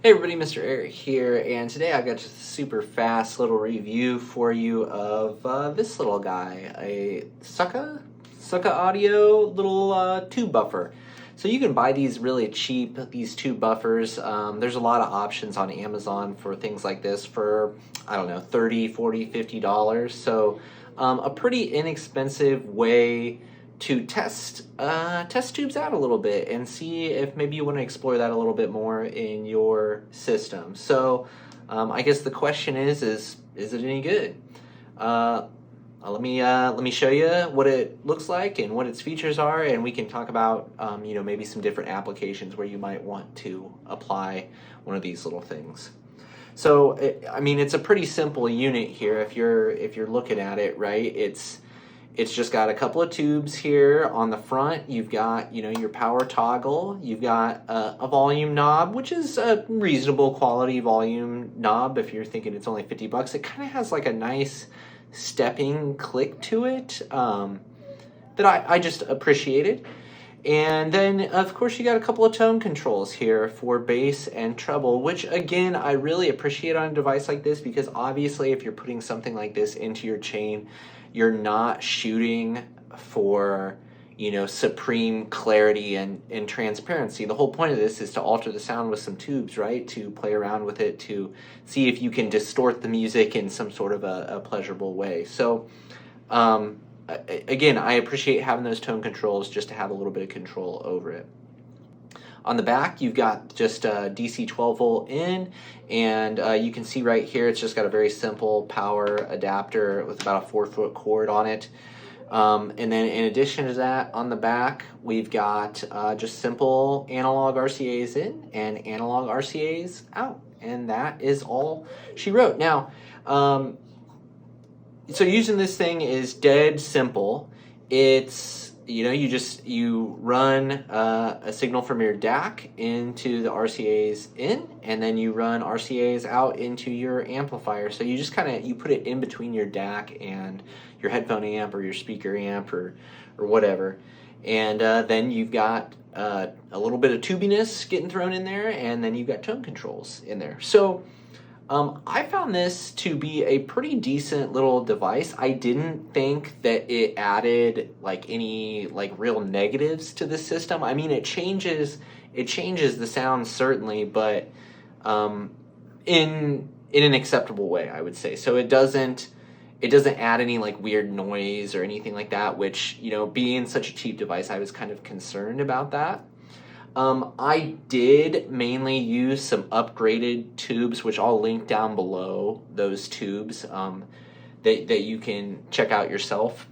Hey everybody, Mr. Eric here, and today I've got just a super fast little review for you of this little guy, a Suca Audio little tube buffer. So you can buy these really cheap, these tube buffers. There's a lot of options on Amazon for things like this for, I don't know, $30, $40, $50. So a pretty inexpensive way to test tubes out a little bit and see if maybe you want to explore that a little bit more in your system. So I guess the question is it any good? Let me show you what it looks like and what its features are, and we can talk about maybe some different applications where you might want to apply one of these little things. So it's a pretty simple unit here if you're looking at it, right? It's just got a couple of tubes here on the front. You've got, your power toggle. You've got a volume knob, which is a reasonable quality volume knob. If you're thinking it's only $50, it kind of has like a nice stepping click to it that I just appreciated. And then, of course, you got a couple of tone controls here for bass and treble, which, again, I really appreciate on a device like this because, obviously, if you're putting something like this into your chain, you're not shooting for, supreme clarity and transparency. The whole point of this is to alter the sound with some tubes, right? To play around with it, to see if you can distort the music in some sort of a pleasurable way. So, again, I appreciate having those tone controls just to have a little bit of control over it. On the back, you've got just a DC 12 volt in, and you can see right here, it's just got a very simple power adapter with about a 4-foot cord on it. And then in addition to that, on the back, we've got just simple analog RCAs in and analog RCAs out. And that is all she wrote. Now, so using this thing is dead simple. It's, you run a signal from your DAC into the RCAs in, and then you run RCAs out into your amplifier. So you just you put it in between your DAC and your headphone amp or your speaker amp or whatever. And then you've got a little bit of tubiness getting thrown in there, and then you've got tone controls in there. So I found this to be a pretty decent little device. I didn't think that it added any real negatives to the system. I mean, it changes the sound certainly, but in an acceptable way, I would say. So it doesn't add any weird noise or anything like that, which, being such a cheap device, I was kind of concerned about that. I did mainly use some upgraded tubes, which I'll link down below, those tubes that you can check out yourself.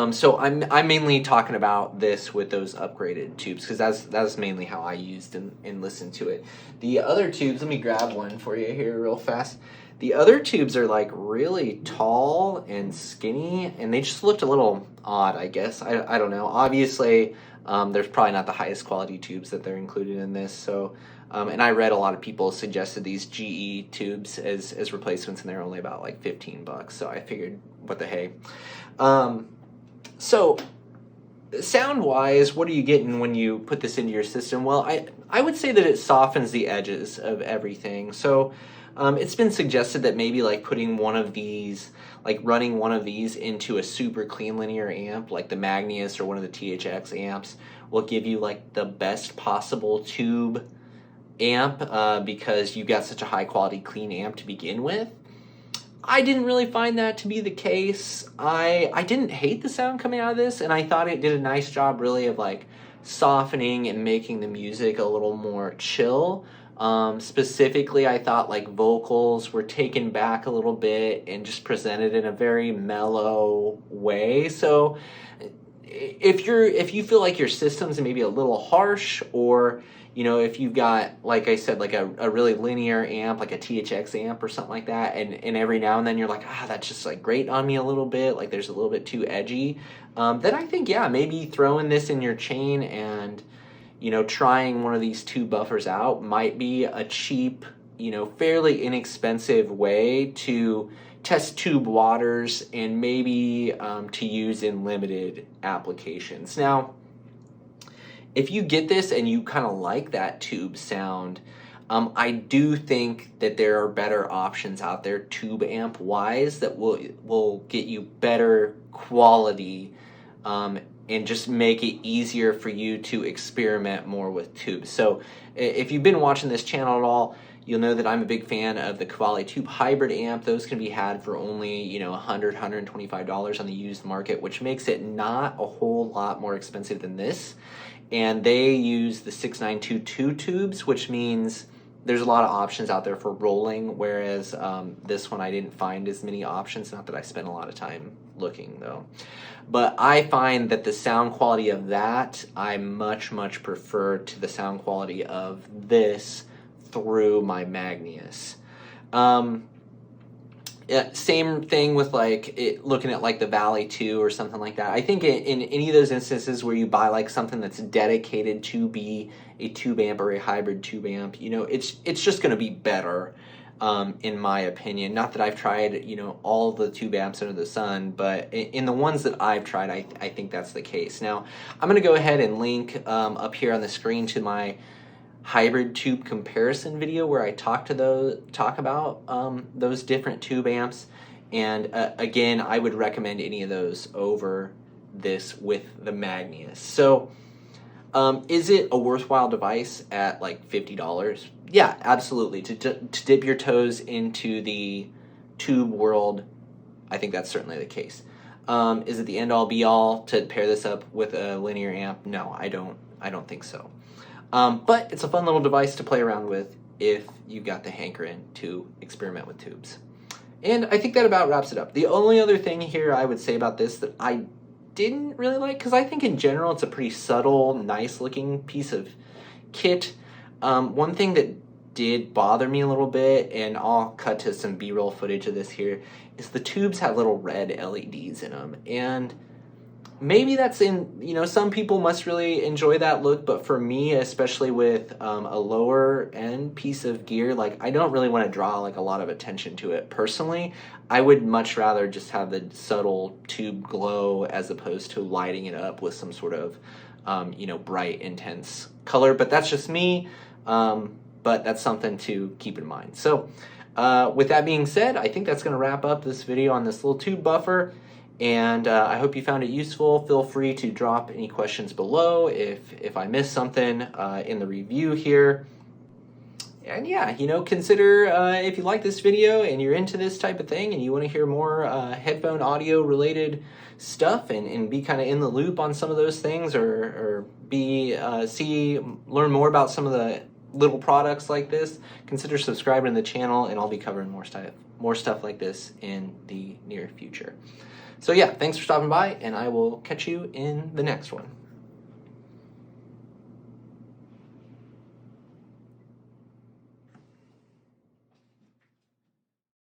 So I'm mainly talking about this with those upgraded tubes because that's mainly how I used and listened to it. The other tubes, let me grab one for you here real fast. The other tubes are really tall and skinny, and they just looked a little odd, I guess. I don't know. Obviously, there's probably not the highest quality tubes that they're included in this. So, and I read a lot of people suggested these GE tubes as replacements, and they're only about $15. So I figured, what the hey. So sound-wise, what are you getting when you put this into your system? Well, I would say that it softens the edges of everything. So it's been suggested that maybe putting one of these, running one of these into a super clean linear amp, like the Mangius or one of the THX amps, will give you the best possible tube amp because you've got such a high quality clean amp to begin with. I didn't really find that to be the case. I didn't hate the sound coming out of this, and I thought it did a nice job really of softening and making the music a little more chill. Specifically, I thought vocals were taken back a little bit and just presented in a very mellow way. So if you feel like your system's maybe a little harsh, or if you've got, like I said, a really linear amp, like a THX amp or something like that, and every now and then you're that's just great on me a little bit, there's a little bit too edgy, then I think, yeah, maybe throwing this in your chain and trying one of these tube buffers out might be a cheap, fairly inexpensive way to test tube waters and maybe to use in limited applications. Now, if you get this and you kind of like that tube sound, I do think that there are better options out there tube amp wise that will get you better quality, and just make it easier for you to experiment more with tubes. So if you've been watching this channel at all, you'll know that I'm a big fan of the Cavalli Tube Hybrid amp. Those can be had for only, $100, $125 on the used market, which makes it not a whole lot more expensive than this. And they use the 6922 tubes, which means there's a lot of options out there for rolling, whereas this one I didn't find as many options. Not that I spent a lot of time looking though. But I find that the sound quality of that, I much prefer to the sound quality of this through my Mangius. Yeah, same thing with looking at like the Valley 2 or something like that. I think in any of those instances where you buy like something that's dedicated to be a tube amp or a hybrid tube amp, it's just going to be better, in my opinion. Not that I've tried, all the tube amps under the sun, but in the ones that I've tried, I think that's the case. Now, I'm going to go ahead and link up here on the screen to my hybrid tube comparison video where I talk about those different tube amps, and again, I would recommend any of those over this with the Mangius. So is it a worthwhile device at like $50? Yeah, absolutely. To dip your toes into the tube world, I think that's certainly the case. Is it the end all be all to pair this up with a linear amp? No, I don't think so. But it's a fun little device to play around with if you got the hankering to experiment with tubes. And I think that about wraps it up. The only other thing here I would say about this that I didn't really like, because I think in general it's a pretty subtle, nice looking piece of kit. One thing that did bother me a little bit, and I'll cut to some B-roll footage of this here, is the tubes have little red LEDs in them. And maybe that's some people must really enjoy that look, but for me, especially with a lower end piece of gear, like I don't really want to draw like a lot of attention to it personally. I would much rather just have the subtle tube glow as opposed to lighting it up with some sort of bright, intense color. But that's just me, but that's something to keep in mind. So with that being said, I think that's going to wrap up this video on this little tube buffer. And I hope you found it useful. Feel free to drop any questions below if I missed something in the review here. And yeah, consider if you like this video and you're into this type of thing and you want to hear more headphone audio related stuff and be kind of in the loop on some of those things, or learn more about some of the little products like this, consider subscribing to the channel, and I'll be covering more stuff like this in the near future. So yeah, thanks for stopping by, and I will catch you in the next one.